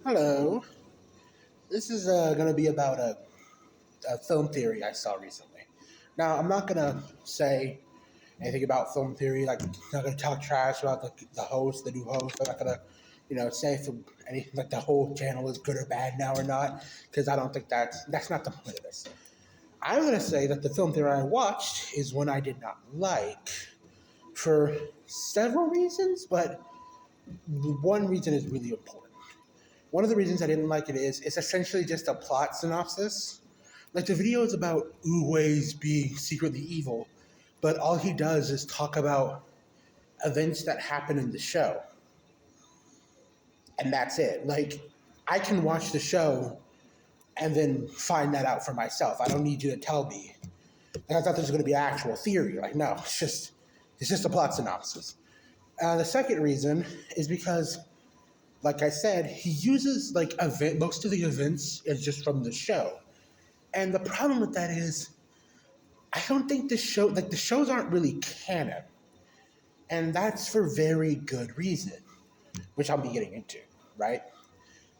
Hello. This is going to be about a film theory I saw recently. Now, I'm not going to say anything about film theory. Like, I'm not going to talk trash about the host, the new host. I'm not going to, say if any like the whole channel is good or bad now or not, because I don't think that's not the point of this. I'm going to say that the film theory I watched is one I did not like for several reasons, but one reason is really important. One of the reasons I didn't like it is it's essentially just a plot synopsis. Like the video is about Oogway's being secretly evil, but all he does is talk about events that happen in the show. And that's it. Like I can watch the show and then find that out for myself. I don't need you to tell me. And I thought this was going to be actual theory. Like no, it's just a plot synopsis. The second reason is because like I said, he uses like most of the events is just from the show. And the problem with that is I don't think the shows aren't really canon. And that's for very good reason, which I'll be getting into, right?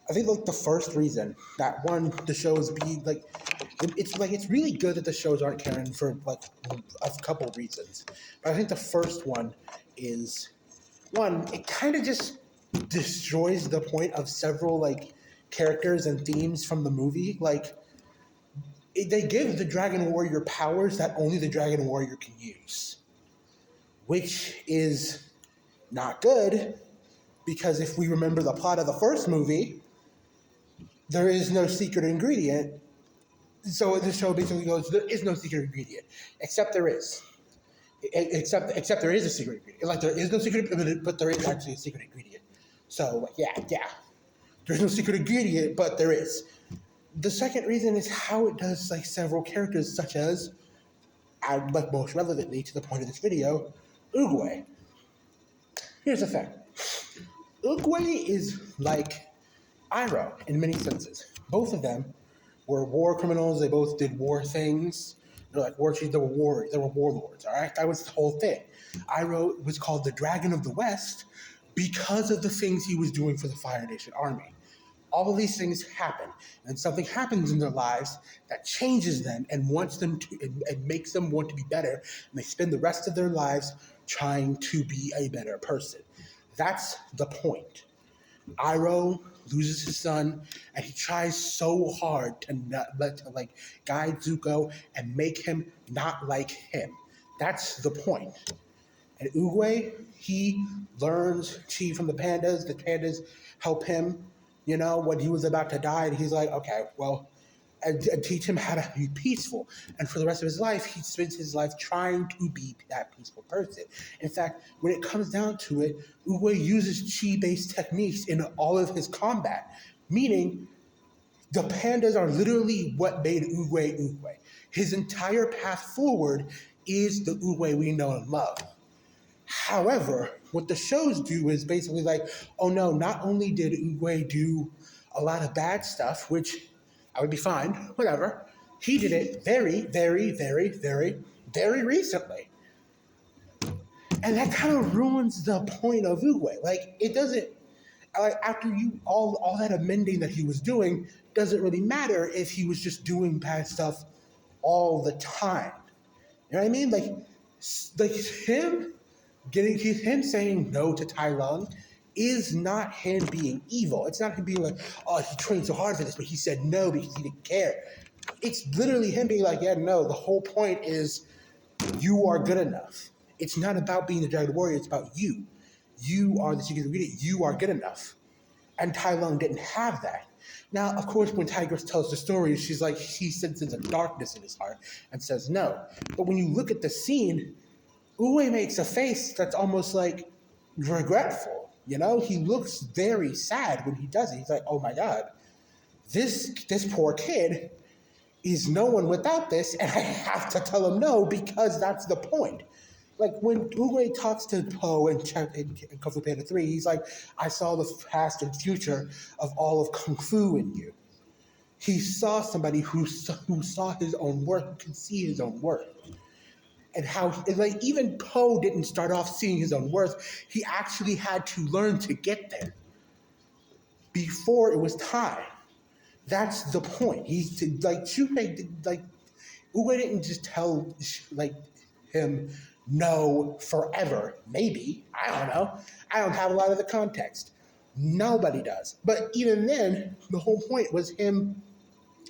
I think like the first reason that one the shows be like it's really good that the shows aren't canon for like a couple reasons. But I think the first one is one, it kind of just destroys the point of several like characters and themes from the movie. Like they give the Dragon Warrior powers that only the Dragon Warrior can use, which is not good because if we remember the plot of the first movie, there is no secret ingredient. So the show basically goes, there is no secret ingredient, except there is. Except there is a secret ingredient. Like there is no secret, but there is actually a secret ingredient. So yeah. There's no secret ingredient, but there is. The second reason is how it does like several characters, such as, like most relevantly to the point of this video, Oogway. Here's the thing. Oogway is like Iroh in many senses. Both of them were war criminals. They both did war things. They're like war chiefs. They were warlords. All right, that was the whole thing. Iroh was called the Dragon of the West because of the things he was doing for the Fire Nation army. All of these things happen, and something happens in their lives that changes them and wants them to, and makes them want to be better, and they spend the rest of their lives trying to be a better person. That's the point. Iroh loses his son, and he tries so hard to guide Zuko and make him not like him. That's the point. And Oogway, he learns chi from the pandas. The pandas help him, when he was about to die. And he's like, okay, well, and teach him how to be peaceful. And for the rest of his life, he spends his life trying to be that peaceful person. In fact, when it comes down to it, Oogway uses chi-based techniques in all of his combat, meaning the pandas are literally what made Oogway Oogway. His entire path forward is the Oogway we know and love. However, what the shows do is basically like, oh no, not only did Oogway do a lot of bad stuff, which I would be fine, whatever, he did it very, very, very, very, very recently. And that kind of ruins the point of Oogway. Like, it doesn't, like, after all that amending that he was doing, doesn't really matter if he was just doing bad stuff all the time. You know what I mean? Like him saying no to Tai Lung is not him being evil. It's not him being like, oh, he trained so hard for this, but he said no because he didn't care. It's literally him being like, yeah, no, the whole point is you are good enough. It's not about being the Dragon Warrior, it's about you. You are the secret ingredient. You are good enough. And Tai Lung didn't have that. Now, of course, when Tigress tells the story, she's like, he senses a darkness in his heart and says no. But when you look at the scene, Oogway makes a face that's almost like regretful. He looks very sad when he does it. He's like, oh my God, this poor kid is no one without this, and I have to tell him no because that's the point. Like when Oogway talks to Po in Kung Fu Panda 3, he's like, I saw the past and future of all of Kung Fu in you. He saw somebody who saw his own worth, who could see his own worth. And how, like, even Po didn't start off seeing his own worth. He actually had to learn to get there. before it was time. That's the point. He's like Shuhei, like Uwe didn't just tell like him no forever. Maybe, I don't know. I don't have a lot of the context. Nobody does. But even then, the whole point was him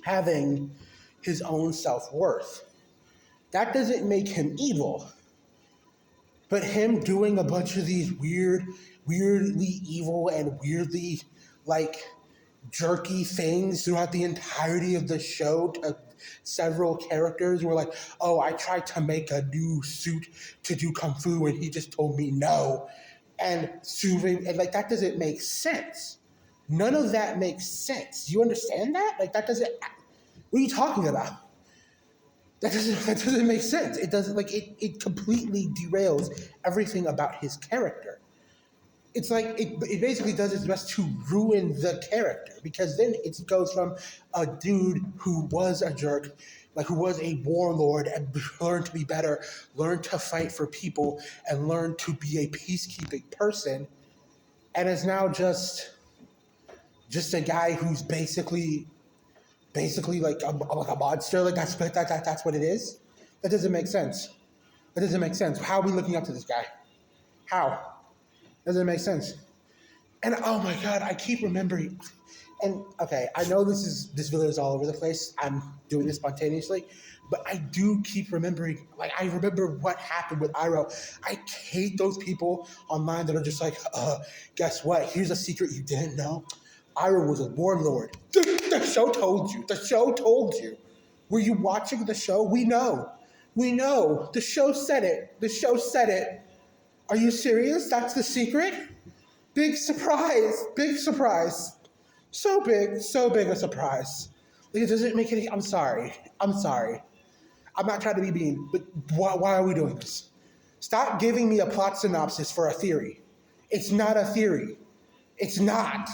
having his own self-worth. That doesn't make him evil. But him doing a bunch of these weirdly evil and weirdly like jerky things throughout the entirety of the show to several characters were like, oh, I tried to make a new suit to do kung fu and he just told me no. And like that doesn't make sense. None of that makes sense. Do you understand that? Like that doesn't, what are you talking about? That doesn't make sense. It doesn't like it completely derails everything about his character. It's like it basically does its best to ruin the character because then it goes from a dude who was a jerk, like who was a warlord and learned to be better, learned to fight for people, and learned to be a peacekeeping person, and is now just a guy who's basically like a monster. Like that's what it is. That doesn't make sense. That doesn't make sense. How are we looking up to this guy? How? Doesn't make sense. And oh my god, I keep remembering. And okay, I know this video is all over the place. I'm doing this spontaneously, but I do keep remembering. Like I remember what happened with Iroh. I hate those people online that are just like, guess what? Here's a secret you didn't know. Iroh was a warlord. The show told you. The show told you. Were you watching the show? We know. We know. The show said it. The show said it. Are you serious? That's the secret? Big surprise. Big surprise. So big a surprise. Like, it doesn't make any... I'm sorry. I'm not trying to be mean, but why are we doing this? Stop giving me a plot synopsis for a theory. It's not a theory. It's not.